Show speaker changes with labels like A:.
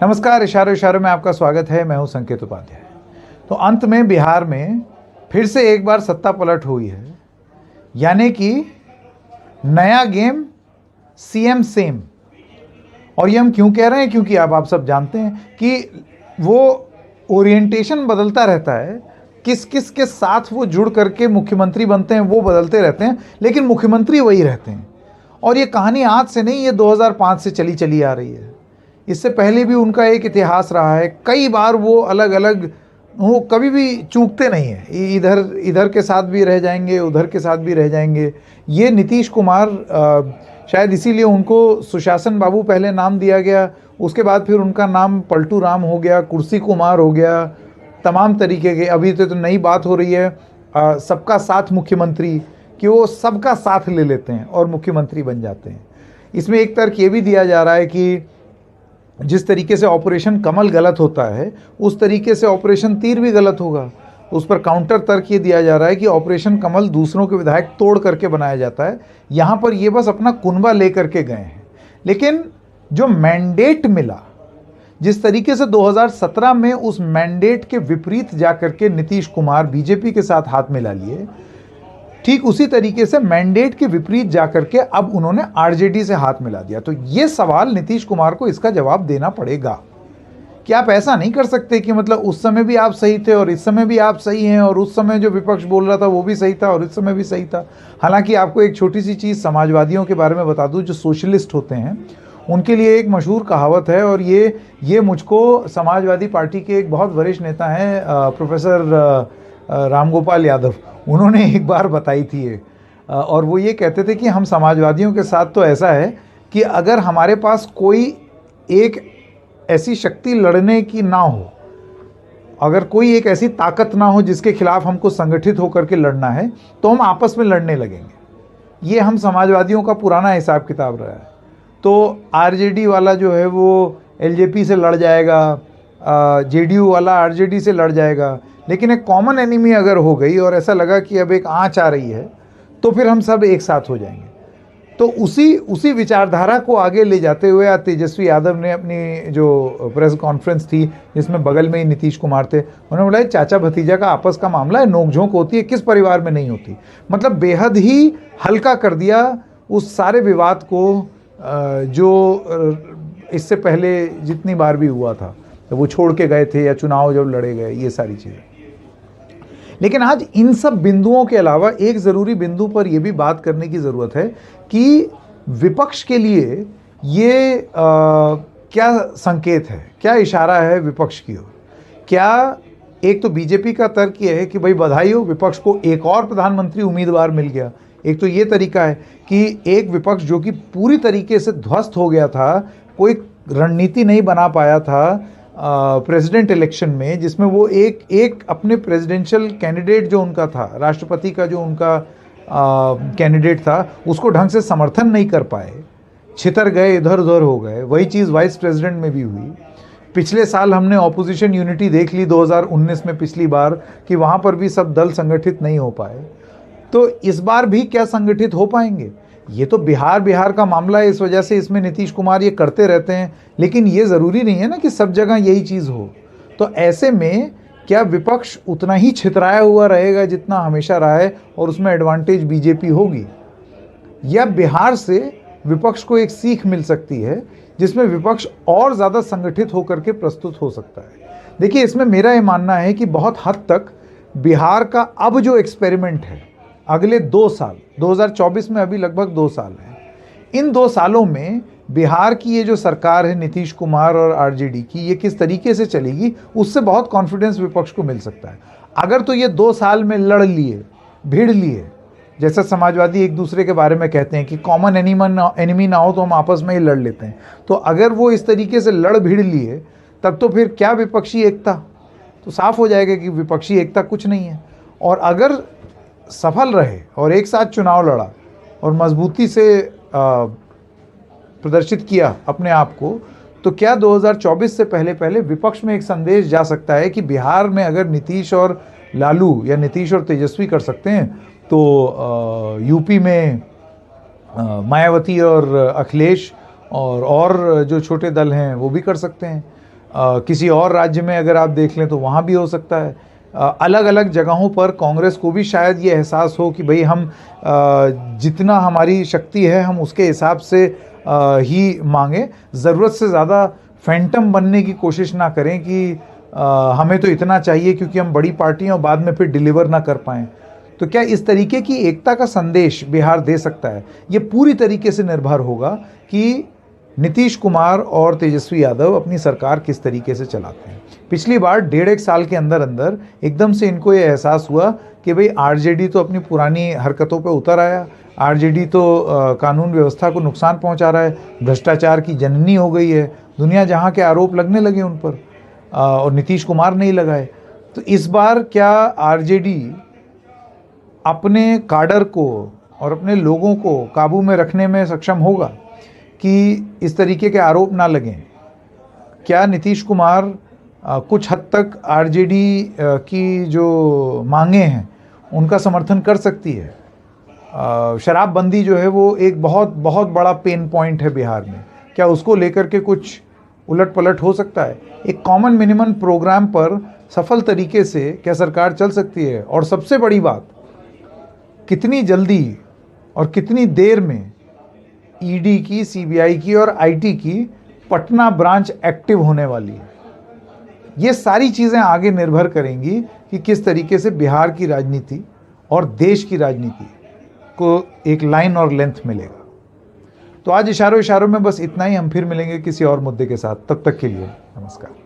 A: नमस्कार, इशारों इशारों में आपका स्वागत है। मैं हूं संकेत उपाध्याय। तो अंत में बिहार में फिर से एक बार सत्ता पलट हुई है, यानी कि नया गेम सीएम सेम। और ये हम क्यों कह रहे हैं? क्योंकि अब आप सब जानते हैं कि वो ओरिएंटेशन बदलता रहता है। किस किस के साथ वो जुड़ करके मुख्यमंत्री बनते हैं वो बदलते रहते हैं, लेकिन मुख्यमंत्री वही रहते हैं। और ये कहानी आज से नहीं, ये 2005 से चली आ रही है। इससे पहले भी उनका एक इतिहास रहा है। कई बार वो अलग अलग, वो कभी भी चूकते नहीं हैं। इधर के साथ भी रह जाएंगे, उधर के साथ भी रह जाएंगे। ये नीतीश कुमार शायद इसीलिए उनको सुशासन बाबू पहले नाम दिया गया, उसके बाद फिर उनका नाम पलटू राम हो गया, कुर्सी कुमार हो गया, तमाम तरीके के। अभी तो नई बात हो रही है सबका साथ मुख्यमंत्री, कि वो सबका साथ ले लेते हैं और मुख्यमंत्री बन जाते हैं। इसमें एक तर्क ये भी दिया जा रहा है कि जिस तरीके से ऑपरेशन कमल गलत होता है, उस तरीके से ऑपरेशन तीर भी गलत होगा। उस पर काउंटर तर्क ये दिया जा रहा है कि ऑपरेशन कमल दूसरों के विधायक तोड़ करके बनाया जाता है, यहाँ पर ये बस अपना कुनबा लेकर के गए हैं। लेकिन जो मैंडेट मिला, जिस तरीके से 2017 में उस मैंडेट के विपरीत जाकर के नीतीश कुमार बीजेपी के साथ हाथ मिला लिए, ठीक उसी तरीके से मैंडेट के विपरीत जाकर के अब उन्होंने आरजेडी से हाथ मिला दिया। तो ये सवाल नीतीश कुमार को इसका जवाब देना पड़ेगा कि आप ऐसा नहीं कर सकते कि मतलब उस समय भी आप सही थे और इस समय भी आप सही हैं, और उस समय जो विपक्ष बोल रहा था वो भी सही था और इस समय भी सही था। हालांकि आपको एक छोटी सी चीज़ समाजवादियों के बारे में बता दूं, जो सोशलिस्ट होते हैं उनके लिए एक मशहूर कहावत है, और ये मुझको समाजवादी पार्टी के एक बहुत वरिष्ठ नेता हैं प्रोफेसर रामगोपाल यादव, उन्होंने एक बार बताई थी ये। और वो ये कहते थे कि हम समाजवादियों के साथ तो ऐसा है कि अगर हमारे पास कोई एक ऐसी शक्ति लड़ने की ना हो, अगर कोई एक ऐसी ताकत ना हो जिसके खिलाफ हमको संगठित होकर के लड़ना है, तो हम आपस में लड़ने लगेंगे। ये हम समाजवादियों का पुराना हिसाब किताब रहा है। तो आरजेडी वाला जो है वो एलजेपी से लड़ जाएगा, जेडीयू वाला आरजेडी से लड़ जाएगा, लेकिन एक कॉमन एनिमी अगर हो गई और ऐसा लगा कि अब एक आंच आ रही है, तो फिर हम सब एक साथ हो जाएंगे। तो उसी विचारधारा को आगे ले जाते हुए आज तेजस्वी यादव ने अपनी जो प्रेस कॉन्फ्रेंस थी, जिसमें बगल में ही नीतीश कुमार थे, उन्होंने बोला चाचा भतीजा का आपस का मामला है, नोकझोंक होती है, किस परिवार में नहीं होती। मतलब बेहद ही हल्का कर दिया उस सारे विवाद को जो इससे पहले जितनी बार भी हुआ था, तो वो छोड़ के गए थे या चुनाव जब लड़े गए, ये सारी चीज़ें। लेकिन आज इन सब बिंदुओं के अलावा एक ज़रूरी बिंदु पर यह भी बात करने की ज़रूरत है कि विपक्ष के लिए ये क्या संकेत है, क्या इशारा है विपक्ष की ओर। क्या एक तो बीजेपी का तर्क ये है कि भाई बधाई हो, विपक्ष को एक और प्रधानमंत्री उम्मीदवार मिल गया। एक तो ये तरीका है कि एक विपक्ष जो कि पूरी तरीके से ध्वस्त हो गया था, कोई रणनीति नहीं बना पाया था प्रेसिडेंट इलेक्शन में, जिसमें वो एक अपने प्रेसिडेंशियल कैंडिडेट जो उनका था, राष्ट्रपति का जो उनका कैंडिडेट था, उसको ढंग से समर्थन नहीं कर पाए, छितर गए, इधर उधर हो गए। वही चीज़ वाइस प्रेसिडेंट में भी हुई। पिछले साल हमने ऑपोजिशन यूनिटी देख ली 2019 में, पिछली बार, कि वहाँ पर भी सब दल संगठित नहीं हो पाए। तो इस बार भी क्या संगठित हो पाएंगे? ये तो बिहार का मामला है, इस वजह से इसमें नीतीश कुमार ये करते रहते हैं, लेकिन ये ज़रूरी नहीं है ना कि सब जगह यही चीज़ हो। तो ऐसे में क्या विपक्ष उतना ही छितराया हुआ रहेगा जितना हमेशा रहा है, और उसमें एडवांटेज बीजेपी होगी, या बिहार से विपक्ष को एक सीख मिल सकती है जिसमें विपक्ष और ज़्यादा संगठित होकर के प्रस्तुत हो सकता है? देखिए, इसमें मेरा ये मानना है कि बहुत हद तक बिहार का अब जो एक्सपेरिमेंट है, अगले 2 साल, 2024 में अभी लगभग 2 साल हैं, इन 2 सालों में बिहार की ये जो सरकार है नीतीश कुमार और आरजेडी की, ये किस तरीके से चलेगी, उससे बहुत कॉन्फिडेंस विपक्ष को मिल सकता है। अगर तो ये 2 साल में लड़ लिए, भिड़ लिए, जैसा समाजवादी एक दूसरे के बारे में कहते हैं कि कॉमन एनिमी ना हो तो हम आपस में ही लड़ लेते हैं, तो अगर वो इस तरीके से लड़ भिड़ लिए, तब तो फिर क्या विपक्षी एकता? तो साफ हो जाएगा कि विपक्षी एकता कुछ नहीं है। और अगर सफल रहे और एक साथ चुनाव लड़ा और मजबूती से प्रदर्शित किया अपने आप को, तो क्या 2024 से पहले विपक्ष में एक संदेश जा सकता है कि बिहार में अगर नीतीश और लालू या नीतीश और तेजस्वी कर सकते हैं, तो यूपी में मायावती और अखिलेश और जो छोटे दल हैं वो भी कर सकते हैं। किसी और राज्य में अगर आप देख लें तो वहाँ भी हो सकता है। अलग अलग जगहों पर कांग्रेस को भी शायद ये एहसास हो कि भाई हम जितना हमारी शक्ति है हम उसके हिसाब से ही मांगें, ज़रूरत से ज़्यादा फैंटम बनने की कोशिश ना करें कि हमें तो इतना चाहिए क्योंकि हम बड़ी पार्टी हैं और बाद में फिर डिलीवर ना कर पाएँ। तो क्या इस तरीके की एकता का संदेश बिहार दे सकता है? ये पूरी तरीके से निर्भर होगा कि नीतीश कुमार और तेजस्वी यादव अपनी सरकार किस तरीके से चलाते हैं। पिछली बार 1.5 साल के अंदर अंदर एकदम से इनको ये एहसास हुआ कि भाई आरजेडी तो अपनी पुरानी हरकतों पे उतर आया, आरजेडी तो कानून व्यवस्था को नुकसान पहुंचा रहा है, भ्रष्टाचार की जननी हो गई है, दुनिया जहां के आरोप लगने लगे उन पर और नीतीश कुमार नहीं लगाए। तो इस बार क्या आरजेडी अपने काडर को और अपने लोगों को काबू में रखने में सक्षम होगा कि इस तरीके के आरोप ना लगें? क्या नीतीश कुमार कुछ हद तक आरजेडी की जो मांगे हैं उनका समर्थन कर सकती है? शराबबंदी जो है वो एक बहुत बहुत बड़ा पेन पॉइंट है बिहार में, क्या उसको लेकर के कुछ उलट पलट हो सकता है? एक कॉमन मिनिमम प्रोग्राम पर सफल तरीके से क्या सरकार चल सकती है? और सबसे बड़ी बात, कितनी जल्दी और कितनी देर में ईडी की, सीबीआई की और आईटी की पटना ब्रांच एक्टिव होने वाली है? ये सारी चीज़ें आगे निर्भर करेंगी कि किस तरीके से बिहार की राजनीति और देश की राजनीति को एक लाइन और लेंथ मिलेगा। तो आज इशारों इशारों में बस इतना ही। हम फिर मिलेंगे किसी और मुद्दे के साथ। तब तक के लिए नमस्कार।